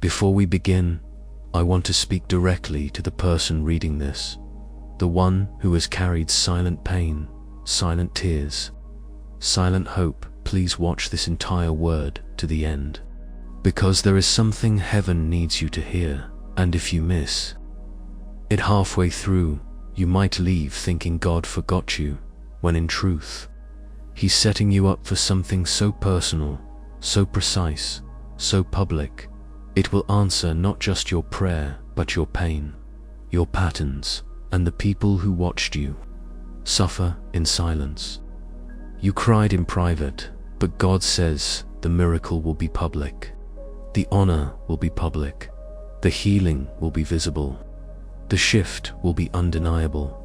Before we begin, I want to speak directly to the person reading this, the one who has carried silent pain, silent tears, silent hope. Please watch this entire word to the end, because there is something heaven needs you to hear, and if you miss it halfway through, you might leave thinking God forgot you, when in truth, He's setting you up for something so personal, so precise, so public. It will answer not just your prayer, but your pain, your patterns, and the people who watched you suffer in silence. You cried in private, but God says the miracle will be public. The honor will be public. The healing will be visible. The shift will be undeniable.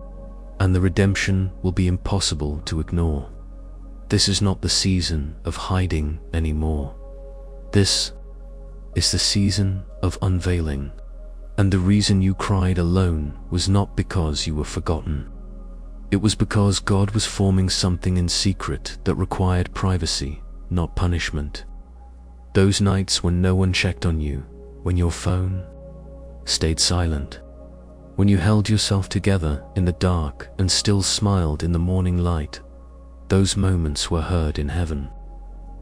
And the redemption will be impossible to ignore. This is not the season of hiding anymore. This is the season of unveiling. And the reason you cried alone was not because you were forgotten. It was because God was forming something in secret that required privacy, not punishment. Those nights when no one checked on you, when your phone stayed silent, when you held yourself together in the dark and still smiled in the morning light, those moments were heard in heaven.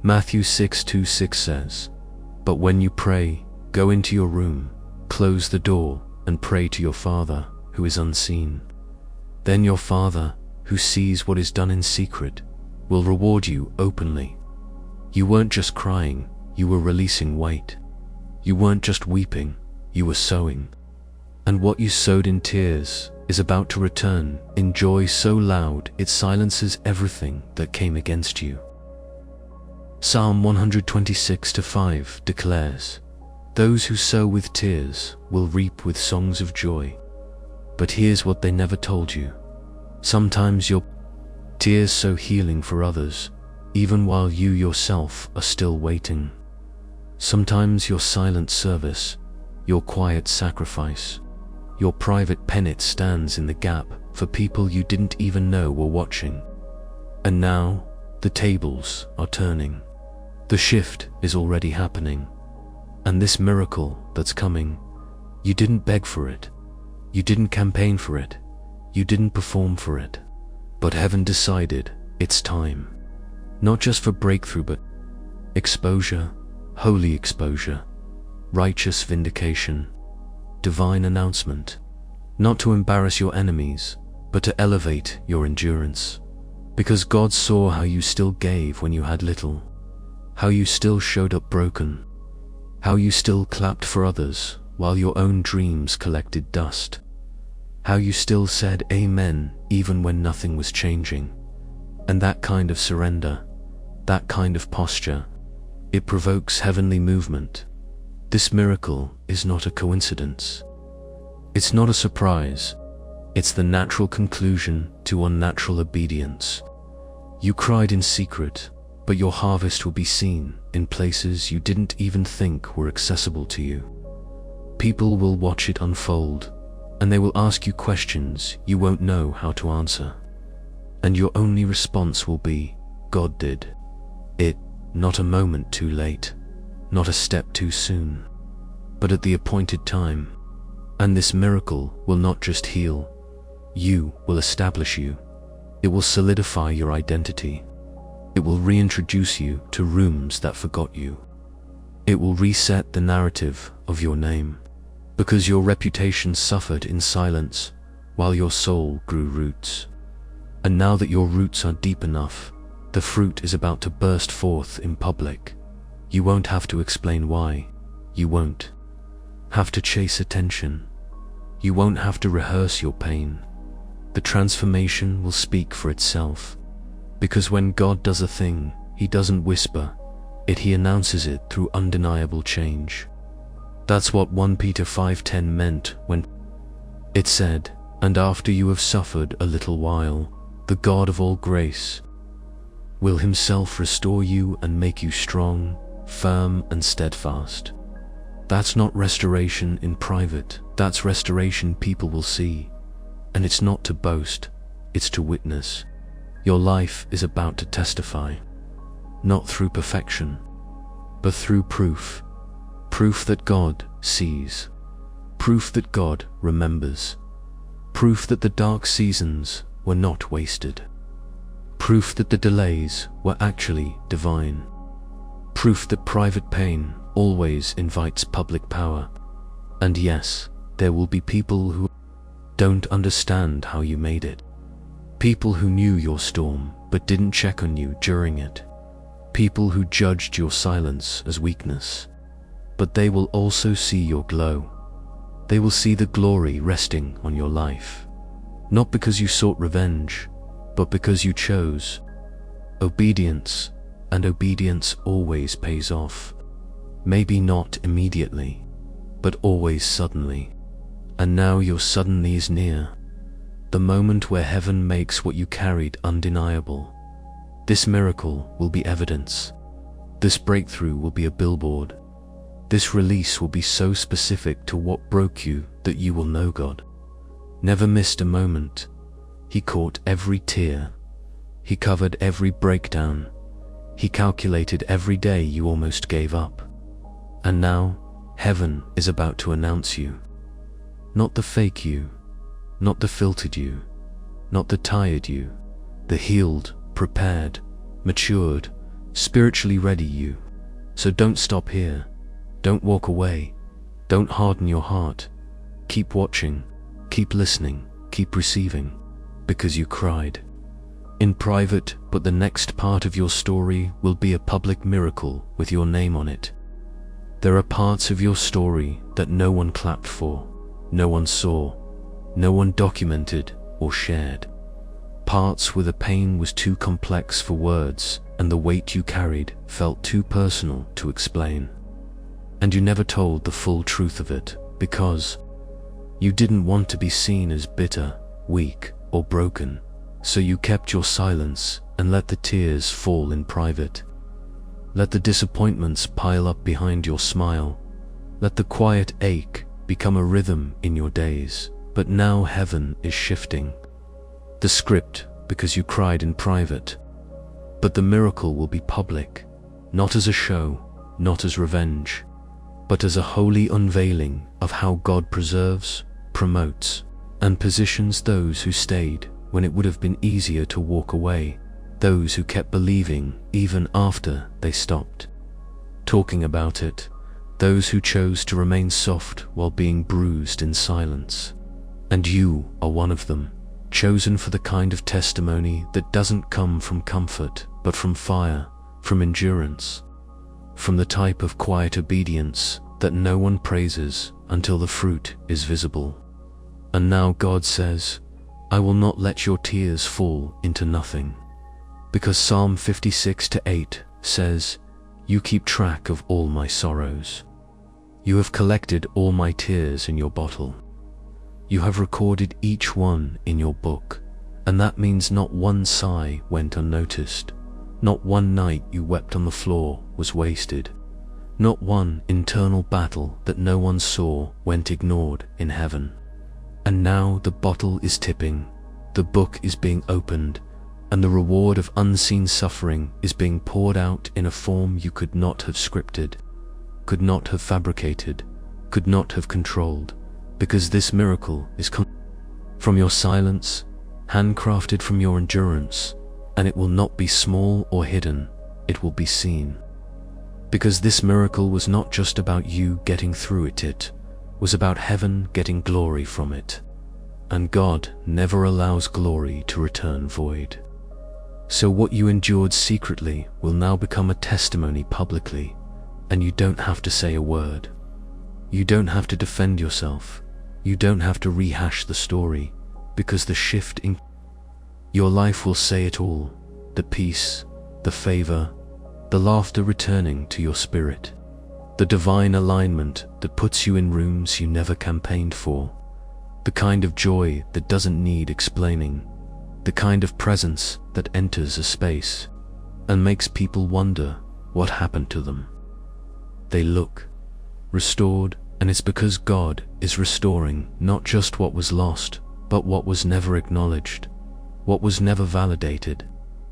Matthew 6:26 says, "But when you pray, go into your room, close the door, and pray to your Father who is unseen. Then your Father, who sees what is done in secret, will reward you openly." You weren't just crying, you were releasing weight. You weren't just weeping, you were sowing. And what you sowed in tears is about to return in joy so loud it silences everything that came against you. Psalm 126:5 declares, "Those who sow with tears will reap with songs of joy." But here's what they never told you. Sometimes your tears sow healing for others, even while you yourself are still waiting. Sometimes your silent service, your quiet sacrifice, your private penance stands in the gap for people you didn't even know were watching. And now, the tables are turning. The shift is already happening. And this miracle that's coming, you didn't beg for it. You didn't campaign for it. You didn't perform for it. But heaven decided it's time. Not just for breakthrough, but exposure, holy exposure, righteous vindication, divine announcement. Not to embarrass your enemies, but to elevate your endurance. Because God saw how you still gave when you had little, how you still showed up broken, how you still clapped for others while your own dreams collected dust, how you still said amen even when nothing was changing. And that kind of surrender, that kind of posture, it provokes heavenly movement. This miracle is not a coincidence. It's not a surprise. It's the natural conclusion to unnatural obedience. You cried in secret, but your harvest will be seen in places you didn't even think were accessible to you. People will watch it unfold, and they will ask you questions you won't know how to answer. And your only response will be, "God did it," not a moment too late, not a step too soon, but at the appointed time. And this miracle will not just heal, you will establish you. It will solidify your identity. It will reintroduce you to rooms that forgot you. It will reset the narrative of your name, because your reputation suffered in silence while your soul grew roots. And now that your roots are deep enough, the fruit is about to burst forth in public. You won't have to explain why. You won't have to chase attention. You won't have to rehearse your pain. The transformation will speak for itself. Because when God does a thing, He doesn't whisper it, He announces it through undeniable change. That's what 1 Peter 5:10 meant when it said, "And after you have suffered a little while, the God of all grace will Himself restore you and make you strong, firm, and steadfast." That's not restoration in private, that's restoration people will see. And it's not to boast, it's to witness. Your life is about to testify, not through perfection, but through proof. Proof that God sees. Proof that God remembers. Proof that the dark seasons were not wasted. Proof that the delays were actually divine. Proof that private pain always invites public power. And yes, there will be people who don't understand how you made it. People who knew your storm but didn't check on you during it. People who judged your silence as weakness. But they will also see your glow. They will see the glory resting on your life. Not because you sought revenge, but because you chose obedience, and obedience always pays off. Maybe not immediately, but always suddenly. And now your suddenly is near. The moment where heaven makes what you carried undeniable. This miracle will be evidence. This breakthrough will be a billboard. This release will be so specific to what broke you that you will know God never missed a moment. He caught every tear. He covered every breakdown. He calculated every day you almost gave up. And now, heaven is about to announce you. Not the fake you, not the filtered you, not the tired you, the healed, prepared, matured, spiritually ready you. So don't stop here. Don't walk away. Don't harden your heart. Keep watching, keep listening, keep receiving, because you cried in private, but the next part of your story will be a public miracle with your name on it. There are parts of your story that no one clapped for, no one saw, no one documented or shared. Parts where the pain was too complex for words and the weight you carried felt too personal to explain. And you never told the full truth of it because you didn't want to be seen as bitter, weak, or broken. So you kept your silence and let the tears fall in private. Let the disappointments pile up behind your smile. Let the quiet ache become a rhythm in your days. But now heaven is shifting the script because you cried in private. But the miracle will be public, not as a show, not as revenge, but as a holy unveiling of how God preserves, promotes, and positions those who stayed when it would have been easier to walk away, those who kept believing even after they stopped talking about it, those who chose to remain soft while being bruised in silence. And you are one of them, chosen for the kind of testimony that doesn't come from comfort, but from fire, from endurance, from the type of quiet obedience that no one praises until the fruit is visible. And now God says, I will not let your tears fall into nothing. Because Psalm 56:8 says, you keep track of all my sorrows. You have collected all my tears in your bottle. You have recorded each one in your book, and that means not one sigh went unnoticed. Not one night you wept on the floor was wasted. Not one internal battle that no one saw went ignored in heaven. And now the bottle is tipping, the book is being opened, and the reward of unseen suffering is being poured out in a form you could not have scripted, could not have fabricated, could not have controlled, because this miracle is from your silence, handcrafted from your endurance, and it will not be small or hidden, it will be seen. Because this miracle was not just about you getting through it, it was about heaven getting glory from it. And God never allows glory to return void. So what you endured secretly will now become a testimony publicly, and you don't have to say a word. You don't have to defend yourself. You don't have to rehash the story, because the shift in your life will say it all. The peace, the favor, the laughter returning to your spirit, the divine alignment that puts you in rooms you never campaigned for, the kind of joy that doesn't need explaining, the kind of presence that enters a space and makes people wonder what happened to them. They look restored, and it's because God is restoring not just what was lost, but what was never acknowledged, what was never validated,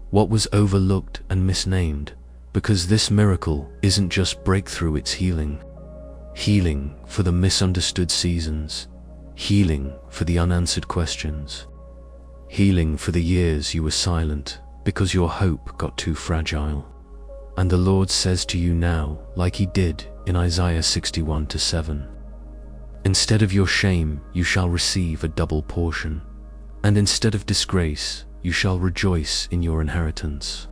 what was overlooked and misnamed, because this miracle isn't just breakthrough, it's healing. healing for the misunderstood seasons, healing for the unanswered questions, healing for the years you were silent because your hope got too fragile. And the Lord says to you now, like he did in Isaiah 61:7, instead of your shame, you shall receive a double portion, and instead of disgrace, you shall rejoice in your inheritance.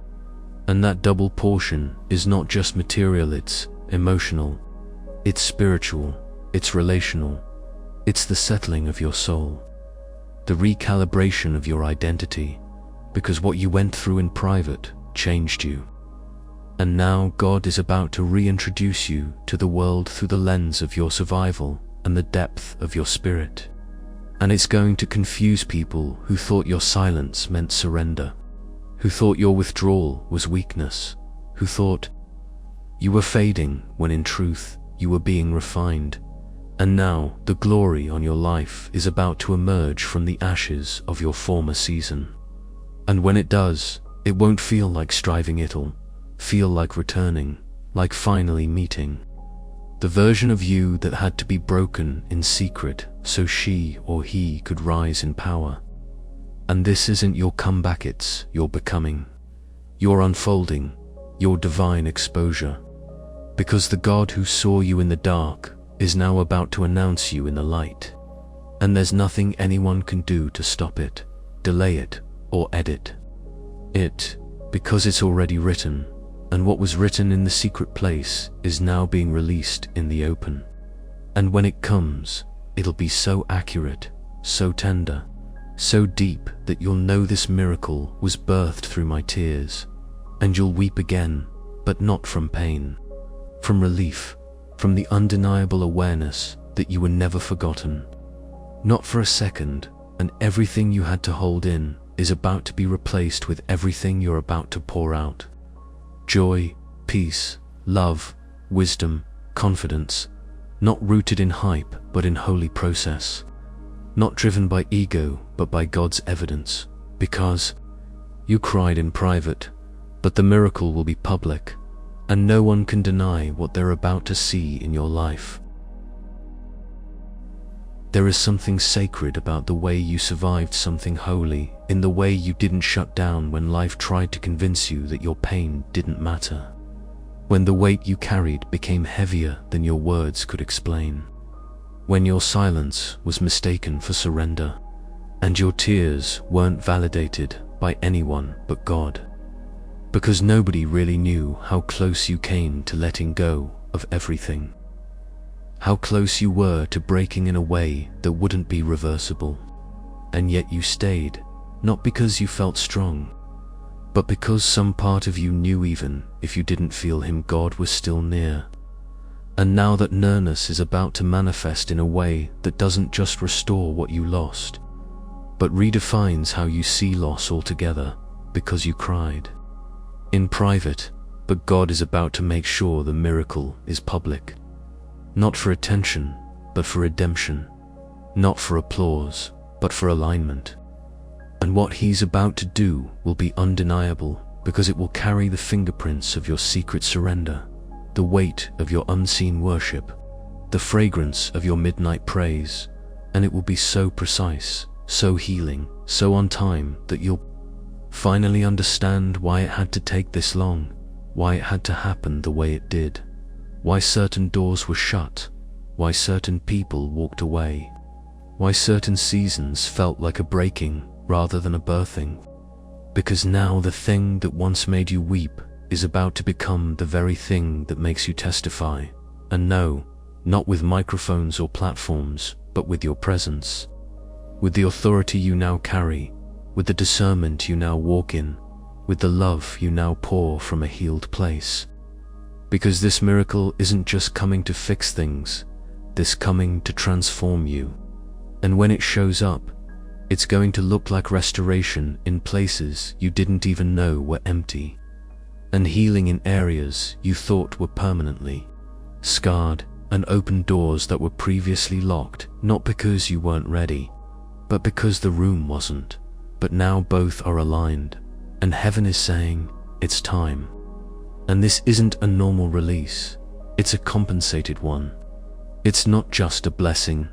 And that double portion is not just material, it's emotional, it's spiritual, it's relational, it's the settling of your soul, the recalibration of your identity, because what you went through in private changed you. And now God is about to reintroduce you to the world through the lens of your survival and the depth of your spirit. And it's going to confuse people who thought your silence meant surrender, who thought your withdrawal was weakness, who thought you were fading when in truth you were being refined. And now the glory on your life is about to emerge from the ashes of your former season. And when it does, it won't feel like striving, it'll feel like returning, like finally meeting the version of you that had to be broken in secret so she or he could rise in power. And this isn't your comeback, it's your becoming, your unfolding, your divine exposure. Because the God who saw you in the dark is now about to announce you in the light. And there's nothing anyone can do to stop it, delay it, or edit it, because it's already written. And what was written in the secret place is now being released in the open. And when it comes, it'll be so accurate, so tender, so deep that you'll know this miracle was birthed through my tears. And you'll weep again, but not from pain, from relief, from the undeniable awareness that you were never forgotten. Not for a second, and everything you had to hold in is about to be replaced with everything you're about to pour out. Joy, peace, love, wisdom, confidence, not rooted in hype but in holy process, not driven by ego but by God's evidence, because you cried in private, but the miracle will be public, and no one can deny what they're about to see in your life. There is something sacred about the way you survived something holy, in the way you didn't shut down when life tried to convince you that your pain didn't matter, when the weight you carried became heavier than your words could explain, when your silence was mistaken for surrender, and your tears weren't validated by anyone but God, because nobody really knew how close you came to letting go of everything. How close you were to breaking in a way that wouldn't be reversible. And yet you stayed, not because you felt strong, but because some part of you knew even if you didn't feel him, God was still near. And now that nearness is about to manifest in a way that doesn't just restore what you lost, but redefines how you see loss altogether, because you cried in private, but God is about to make sure the miracle is public. Not for attention, but for redemption. Not for applause, but for alignment. And what he's about to do will be undeniable, because it will carry the fingerprints of your secret surrender, the weight of your unseen worship, the fragrance of your midnight praise, and it will be so precise, so healing, so on time that you'll finally understand why it had to take this long, why it had to happen the way it did. Why certain doors were shut, why certain people walked away, why certain seasons felt like a breaking rather than a birthing. Because now the thing that once made you weep is about to become the very thing that makes you testify. And no, not with microphones or platforms, but with your presence, with the authority you now carry, with the discernment you now walk in, with the love you now pour from a healed place. Because this miracle isn't just coming to fix things, this coming to transform you. And when it shows up, it's going to look like restoration in places you didn't even know were empty, and healing in areas you thought were permanently scarred, and open doors that were previously locked, not because you weren't ready, but because the room wasn't. But now both are aligned, and heaven is saying, it's time. And this isn't a normal release, it's a compensated one. It's not just a blessing,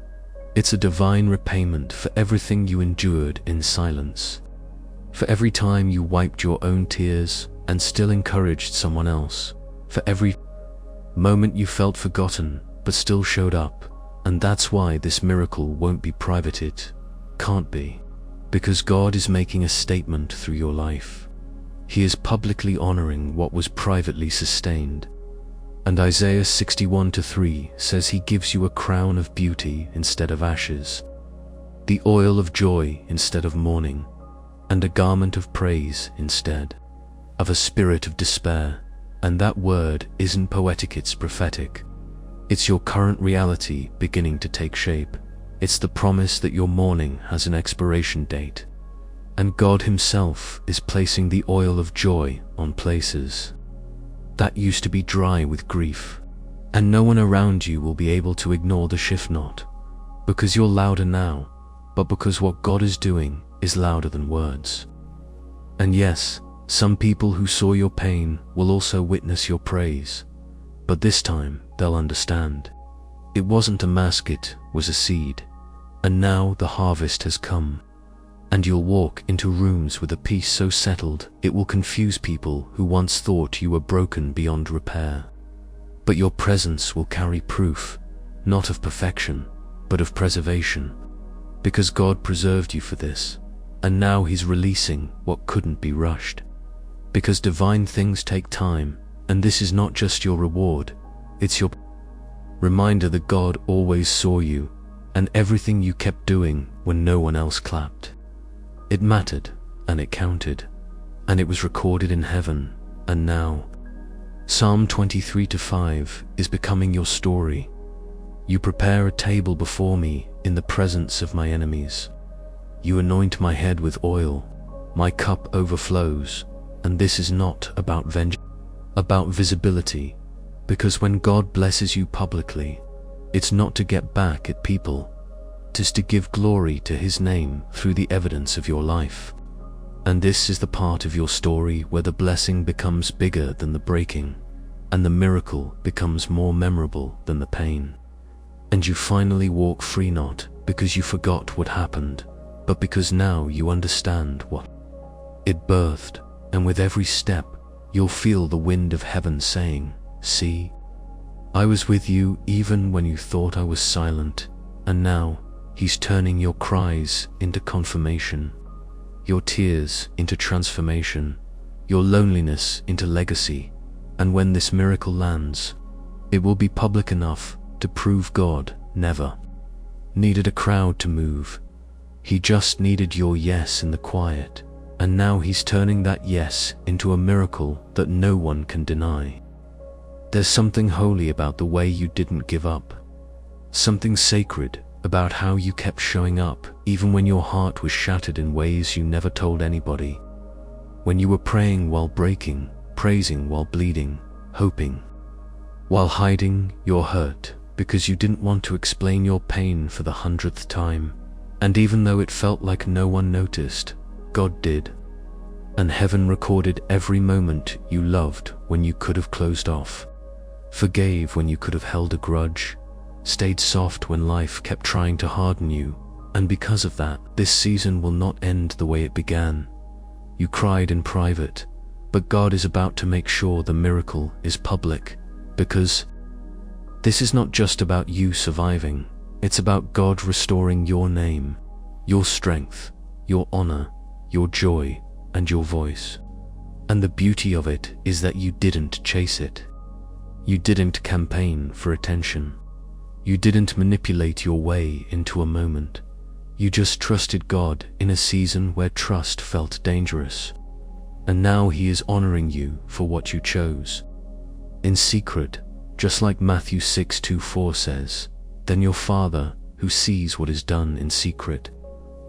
it's a divine repayment for everything you endured in silence. For every time you wiped your own tears and still encouraged someone else. For every moment you felt forgotten but still showed up. And that's why this miracle won't be privated. Can't be. Because God is making a statement through your life. He is publicly honoring what was privately sustained. And Isaiah 61:3 says he gives you a crown of beauty instead of ashes, the oil of joy instead of mourning, and a garment of praise instead of a spirit of despair. And that word isn't poetic, it's prophetic. It's your current reality beginning to take shape. It's the promise that your mourning has an expiration date. And God Himself is placing the oil of joy on places that used to be dry with grief. And no one around you will be able to ignore the shift, not because you're louder now, but because what God is doing is louder than words. And yes, some people who saw your pain will also witness your praise, but this time they'll understand. It wasn't a mask, it was a seed. And now the harvest has come. And you'll walk into rooms with a peace so settled it will confuse people who once thought you were broken beyond repair. But your presence will carry proof, not of perfection, but of preservation. Because God preserved you for this, and now He's releasing what couldn't be rushed. Because divine things take time, and this is not just your reward, it's your reminder that God always saw you, and everything you kept doing when no one else clapped. It mattered, and it counted, and it was recorded in heaven. And now, Psalm 23:5 is becoming your story. You prepare a table before me in the presence of my enemies. You anoint my head with oil, my cup overflows. And this is not about vengeance, about visibility, because when God blesses you publicly, it's not to get back at people. It is to give glory to His name through the evidence of your life. And this is the part of your story where the blessing becomes bigger than the breaking, and the miracle becomes more memorable than the pain. And you finally walk free, not because you forgot what happened, but because now you understand what it birthed. And with every step, you'll feel the wind of heaven saying, "See, I was with you even when you thought I was silent." And now, He's turning your cries into confirmation, your tears into transformation, your loneliness into legacy. And when this miracle lands, it will be public enough to prove God never needed a crowd to move. He just needed your yes in the quiet. And now He's turning that yes into a miracle that no one can deny. There's something holy about the way you didn't give up. Something sacred about how you kept showing up even when your heart was shattered in ways you never told anybody. When you were praying while breaking, praising while bleeding, hoping while hiding your hurt because you didn't want to explain your pain for the 100th time. And even though it felt like no one noticed, God did. And heaven recorded every moment you loved when you could have closed off, forgave when you could have held a grudge, stayed soft when life kept trying to harden you. And because of that, this season will not end the way it began. You cried in private, but God is about to make sure the miracle is public, because this is not just about you surviving, it's about God restoring your name, your strength, your honor, your joy, and your voice. And the beauty of it is that you didn't chase it. You didn't campaign for attention. You didn't manipulate your way into a moment. You just trusted God in a season where trust felt dangerous. And now He is honoring you for what you chose. In secret, just like Matthew 6:24 says, "Then your Father, who sees what is done in secret,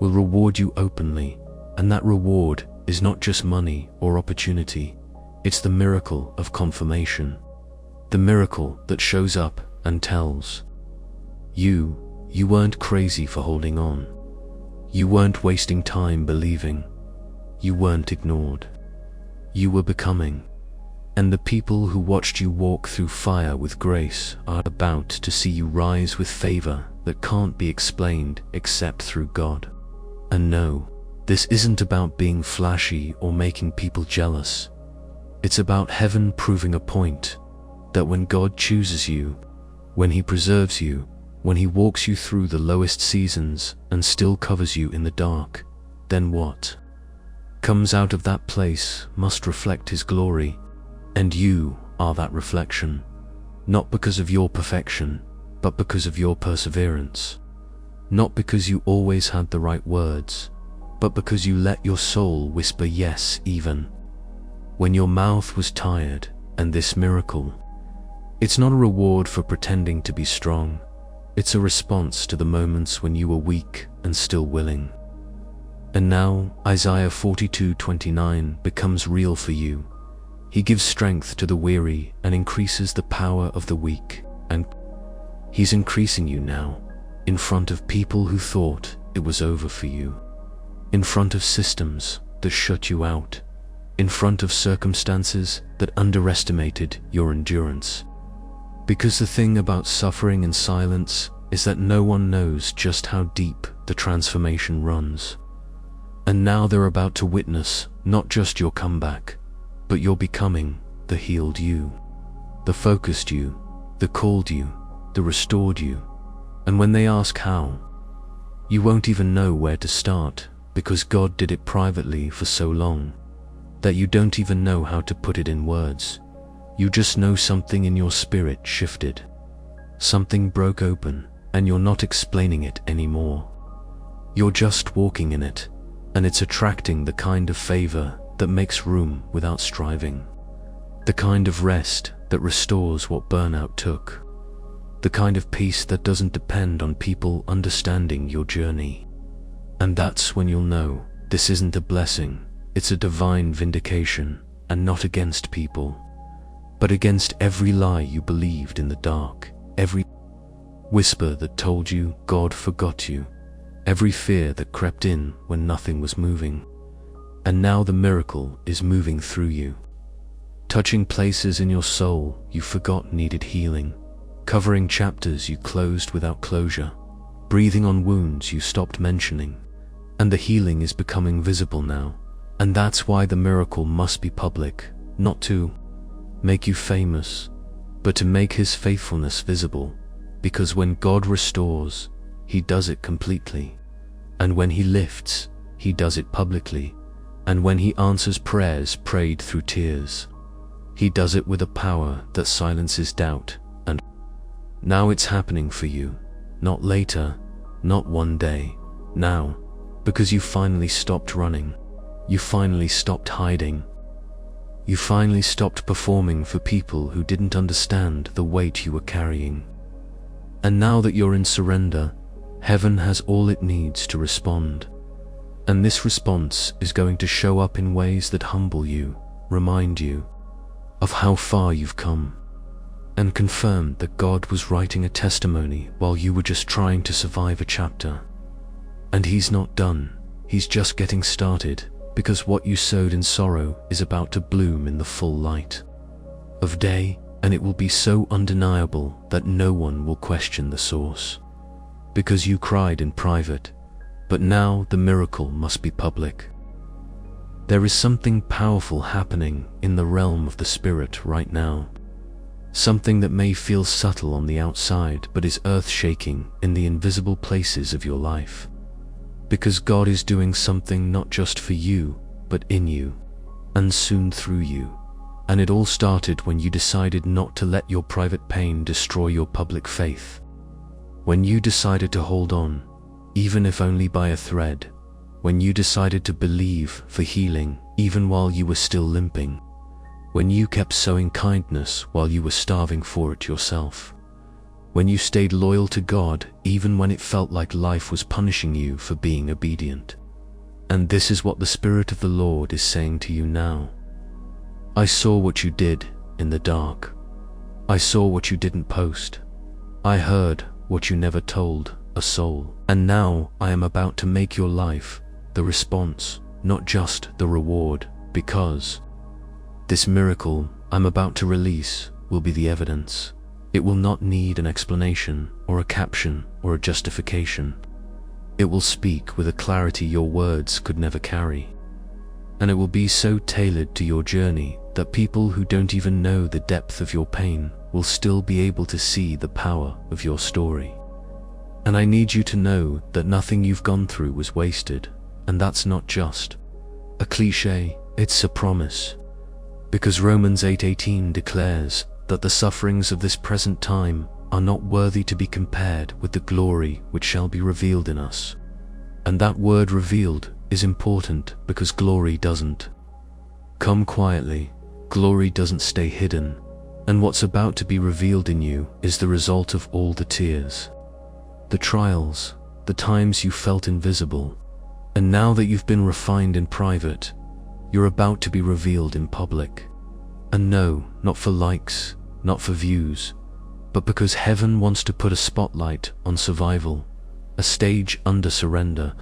will reward you openly." And that reward is not just money or opportunity. It's the miracle of confirmation. The miracle that shows up and tells you weren't crazy for holding on. You weren't wasting time believing. You weren't ignored. You were becoming. And the people who watched you walk through fire with grace are about to see you rise with favor that can't be explained except through God. And no, this isn't about being flashy or making people jealous. It's about heaven proving a point that when God chooses you, when He preserves you, when He walks you through the lowest seasons and still covers you in the dark, then what comes out of that place must reflect His glory. And you are that reflection, not because of your perfection, but because of your perseverance. Not because you always had the right words, but because you let your soul whisper yes even when your mouth was tired. And this miracle, it's not a reward for pretending to be strong. It's a response to the moments when you were weak and still willing. And now Isaiah 42:29 becomes real for you. He gives strength to the weary and increases the power of the weak. And He's increasing you now, in front of people who thought it was over for you, in front of systems that shut you out, in front of circumstances that underestimated your endurance. Because the thing about suffering in silence is that no one knows just how deep the transformation runs. And now they're about to witness not just your comeback, but your becoming the healed you, the focused you, the called you, the restored you. And when they ask how, you won't even know where to start, because God did it privately for so long that you don't even know how to put it in words. You just know something in your spirit shifted. Something broke open, and you're not explaining it anymore. You're just walking in it, and it's attracting the kind of favor that makes room without striving. The kind of rest that restores what burnout took. The kind of peace that doesn't depend on people understanding your journey. And that's when you'll know this isn't a blessing, it's a divine vindication, and not against people, but against every lie you believed in the dark, every whisper that told you God forgot you, every fear that crept in when nothing was moving. And now the miracle is moving through you, touching places in your soul you forgot needed healing, covering chapters you closed without closure, breathing on wounds you stopped mentioning. And the healing is becoming visible now. And that's why the miracle must be public, not to make you famous, but to make His faithfulness visible. Because when God restores, He does it completely. And when He lifts, He does it publicly. And when He answers prayers prayed through tears, He does it with a power that silences doubt. And now it's happening for you, not later, not one day, now, because you finally stopped running. You finally stopped hiding. You finally stopped performing for people who didn't understand the weight you were carrying. And now that you're in surrender, heaven has all it needs to respond. And this response is going to show up in ways that humble you, remind you of how far you've come, and confirm that God was writing a testimony while you were just trying to survive a chapter. And He's not done, He's just getting started, because what you sowed in sorrow is about to bloom in the full light of day, and it will be so undeniable that no one will question the source. Because you cried in private, but now the miracle must be public. There is something powerful happening in the realm of the Spirit right now. Something that may feel subtle on the outside but is earth-shaking in the invisible places of your life. Because God is doing something not just for you, but in you, and soon through you. And it all started when you decided not to let your private pain destroy your public faith. When you decided to hold on, even if only by a thread. When you decided to believe for healing, even while you were still limping. When you kept sowing kindness while you were starving for it yourself. When you stayed loyal to God, even when it felt like life was punishing you for being obedient. And this is what the Spirit of the Lord is saying to you now. I saw what you did in the dark. I saw what you didn't post. I heard what you never told a soul. And now I am about to make your life the response, not just the reward, because this miracle I'm about to release will be the evidence. It will not need an explanation or a caption or a justification. It will speak with a clarity your words could never carry. And it will be so tailored to your journey that people who don't even know the depth of your pain will still be able to see the power of your story. And I need you to know that nothing you've gone through was wasted, and that's not just a cliche, it's a promise. Because Romans 8:18 declares that the sufferings of this present time are not worthy to be compared with the glory which shall be revealed in us. And that word revealed is important because glory doesn't come quietly, glory doesn't stay hidden, and what's about to be revealed in you is the result of all the tears, the trials, the times you felt invisible, and now that you've been refined in private, you're about to be revealed in public. And no, not for likes, not for views, but because heaven wants to put a spotlight on survival, a stage under surrender,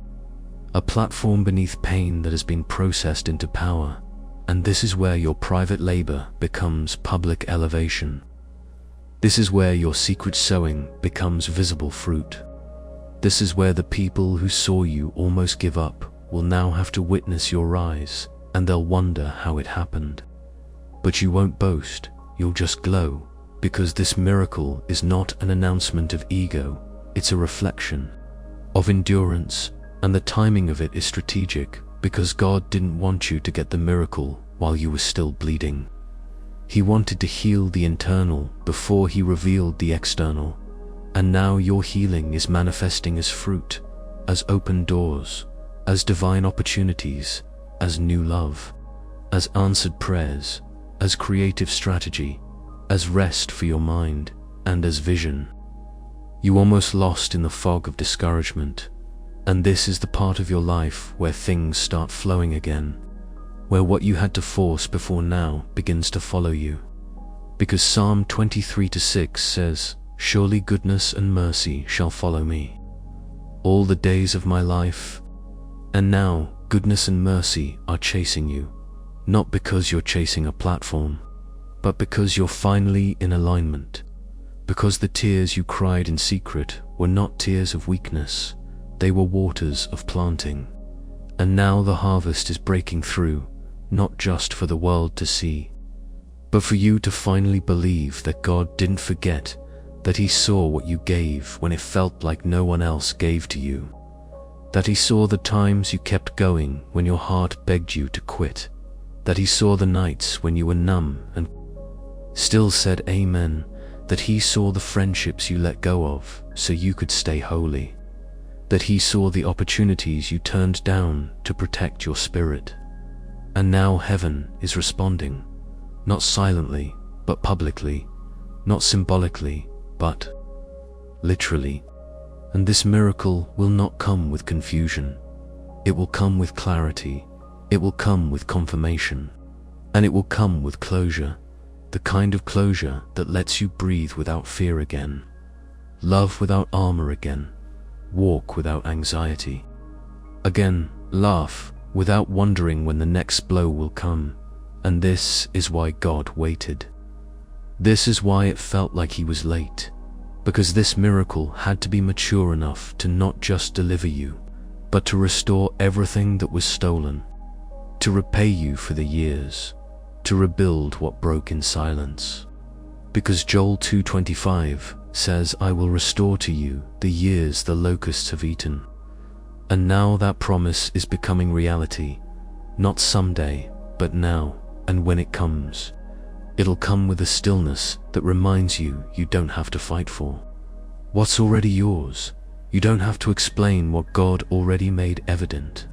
a platform beneath pain that has been processed into power. And this is where your private labor becomes public elevation. This is where your secret sowing becomes visible fruit. This is where the people who saw you almost give up will now have to witness your rise, and they'll wonder how it happened. But you won't boast, you'll just glow, because this miracle is not an announcement of ego, it's a reflection of endurance, and the timing of it is strategic, because God didn't want you to get the miracle while you were still bleeding. He wanted to heal the internal before he revealed the external, and now your healing is manifesting as fruit, as open doors, as divine opportunities, as new love, as answered prayers, as creative strategy, as rest for your mind, and as vision. You almost lost in the fog of discouragement, and this is the part of your life where things start flowing again, where what you had to force before now begins to follow you. Because Psalm 23:6 says, "Surely goodness and mercy shall follow me all the days of my life." And now goodness and mercy are chasing you, not because you're chasing a platform, but because you're finally in alignment, because the tears you cried in secret were not tears of weakness, they were waters of planting. And now the harvest is breaking through, not just for the world to see, but for you to finally believe that God didn't forget, that He saw what you gave when it felt like no one else gave to you, that He saw the times you kept going when your heart begged you to quit, that He saw the nights when you were numb and still said amen, that He saw the friendships you let go of so you could stay holy, that He saw the opportunities you turned down to protect your spirit. And now heaven is responding, not silently, but publicly, not symbolically, but literally. And this miracle will not come with confusion. It will come with clarity. It will come with confirmation. And it will come with closure, the kind of closure that lets you breathe without fear again, love without armor again, walk without anxiety again, laugh without wondering when the next blow will come. And this is why God waited. This is why it felt like He was late, because this miracle had to be mature enough to not just deliver you, but to restore everything that was stolen, to repay you for the years, to rebuild what broke in silence. Because Joel 2:25 says, "I will restore to you the years the locusts have eaten." And now that promise is becoming reality, not someday, but now. And when it comes, it'll come with a stillness that reminds you you don't have to fight for what's already yours. You don't have to explain what God already made evident.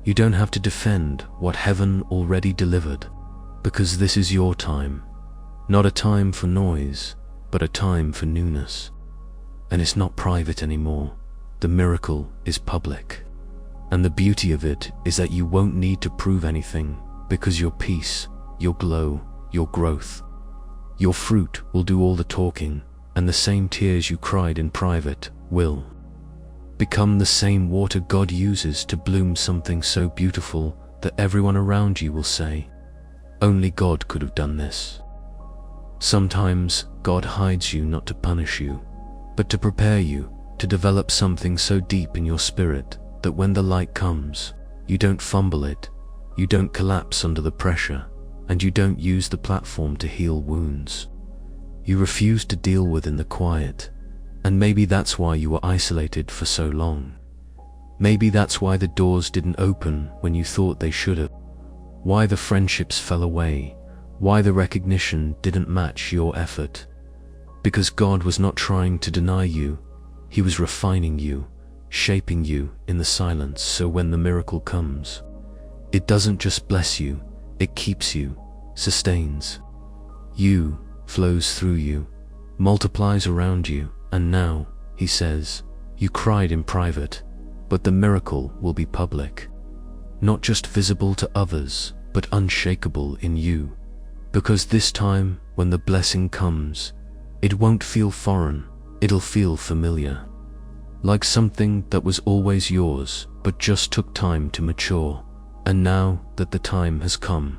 You don't have to defend what heaven already delivered, because this is your time, not a time for noise, but a time for newness. And it's not private anymore. The miracle is public. And the beauty of it is that you won't need to prove anything, because your peace, your glow, your growth, your fruit will do all the talking, and the same tears you cried in private will become the same water God uses to bloom something so beautiful that everyone around you will say, "Only God could have done this." Sometimes God hides you not to punish you, but to prepare you to develop something so deep in your spirit that when the light comes, you don't fumble it, you don't collapse under the pressure, and you don't use the platform to heal wounds you refuse to deal with in the quiet. And maybe that's why you were isolated for so long. Maybe that's why the doors didn't open when you thought they should have. Why the friendships fell away. Why the recognition didn't match your effort. Because God was not trying to deny you. He was refining you, shaping you in the silence, so when the miracle comes, it doesn't just bless you, it keeps you, sustains you, flows through you, multiplies around you. And now, he says, you cried in private, but the miracle will be public. Not just visible to others, but unshakable in you. Because this time, when the blessing comes, it won't feel foreign, it'll feel familiar. Like something that was always yours, but just took time to mature. And now that the time has come,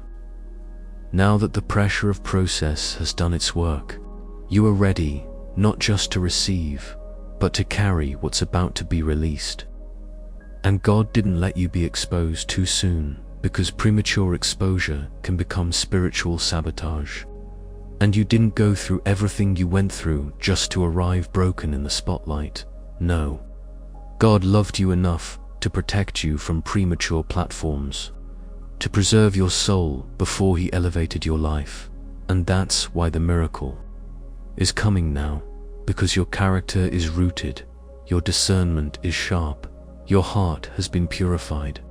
now that the pressure of process has done its work, you are ready, not just to receive, but to carry what's about to be released. And God didn't let you be exposed too soon, because premature exposure can become spiritual sabotage. And you didn't go through everything you went through just to arrive broken in the spotlight. No. God loved you enough to protect you from premature platforms, to preserve your soul before he elevated your life. And that's why the miracle is coming now, because your character is rooted, your discernment is sharp, your heart has been purified,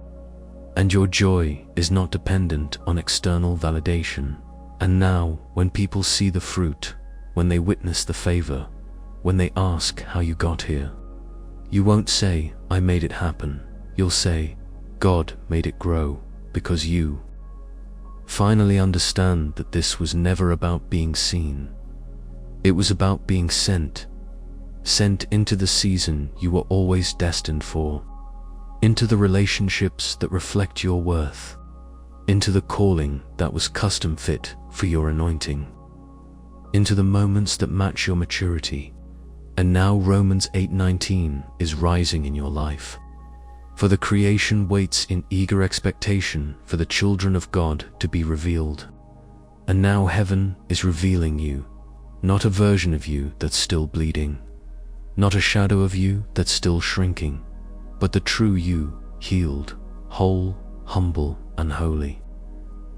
and your joy is not dependent on external validation. And now, when people see the fruit, when they witness the favor, when they ask how you got here, you won't say, I made it happen. You'll say, God made it grow, because you finally understand that this was never about being seen. It was about being sent into the season you were always destined for, into the relationships that reflect your worth, into the calling that was custom fit for your anointing, into the moments that match your maturity. And now Romans 8:19 is rising in your life. For the creation waits in eager expectation for the children of God to be revealed. And now heaven is revealing you, not a version of you that's still bleeding, not a shadow of you that's still shrinking, but the true you, healed, whole, humble, and holy.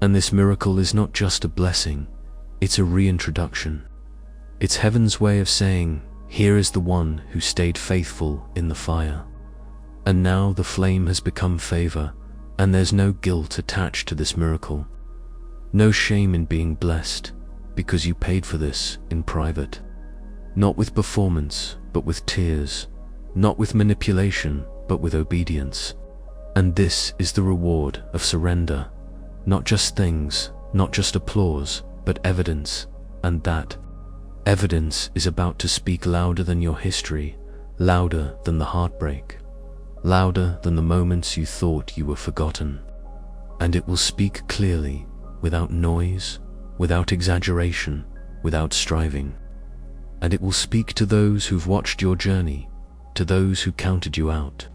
And this miracle is not just a blessing, it's a reintroduction. It's heaven's way of saying, here is the one who stayed faithful in the fire. And now the flame has become favor, and there's no guilt attached to this miracle. No shame in being blessed, because you paid for this in private. Not with performance, but with tears. Not with manipulation, but with obedience. And this is the reward of surrender. Not just things, not just applause, but evidence. And that evidence is about to speak louder than your history, louder than the heartbreak, louder than the moments you thought you were forgotten. And it will speak clearly, without noise, without exaggeration, without striving. And it will speak to those who've watched your journey, to those who counted you out,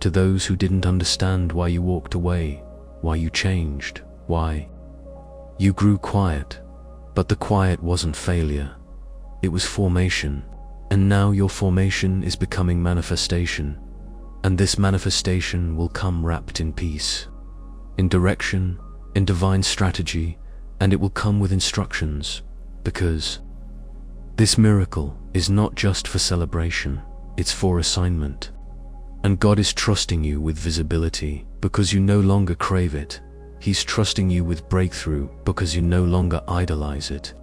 to those who didn't understand why you walked away, why you changed, why you grew quiet. But the quiet wasn't failure, it was formation. And now your formation is becoming manifestation. And this manifestation will come wrapped in peace, in direction, in divine strategy, and it will come with instructions, because this miracle is not just for celebration, it's for assignment. And God is trusting you with visibility because you no longer crave it. He's trusting you with breakthrough because you no longer idolize it.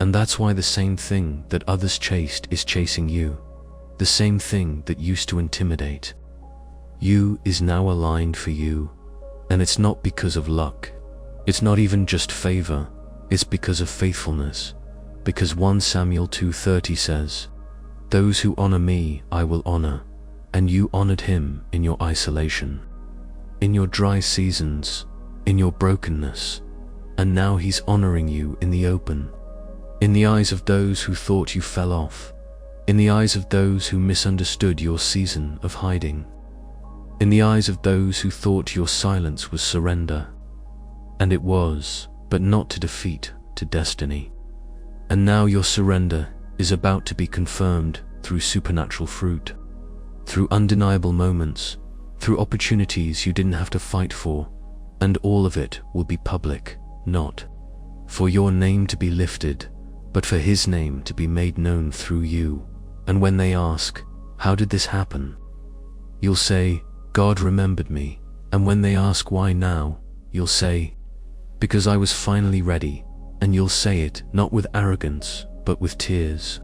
And that's why the same thing that others chased is chasing you. The same thing that used to intimidate you is now aligned for you. And it's not because of luck. It's not even just favor. It's because of faithfulness. Because 1 Samuel 2:30 says, those who honor me, I will honor. And you honored him in your isolation, in your dry seasons, in your brokenness. And now he's honoring you in the open. In the eyes of those who thought you fell off. In the eyes of those who misunderstood your season of hiding. In the eyes of those who thought your silence was surrender. And it was, but not to defeat, to destiny. And now your surrender is about to be confirmed through supernatural fruit. Through undeniable moments, through opportunities you didn't have to fight for, and all of it will be public, not for your name to be lifted, but for His name to be made known through you. And when they ask, how did this happen? You'll say, God remembered me. And when they ask why now, you'll say, because I was finally ready. And you'll say it not with arrogance, but with tears.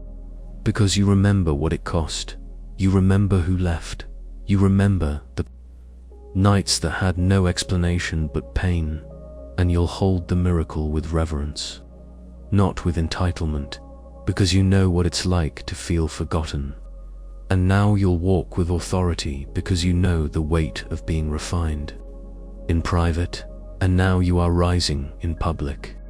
Because you remember what it cost. You remember who left. You remember the nights that had no explanation but pain. And you'll hold the miracle with reverence, not with entitlement, because you know what it's like to feel forgotten. And now you'll walk with authority because you know the weight of being refined in private, and now you are rising in public.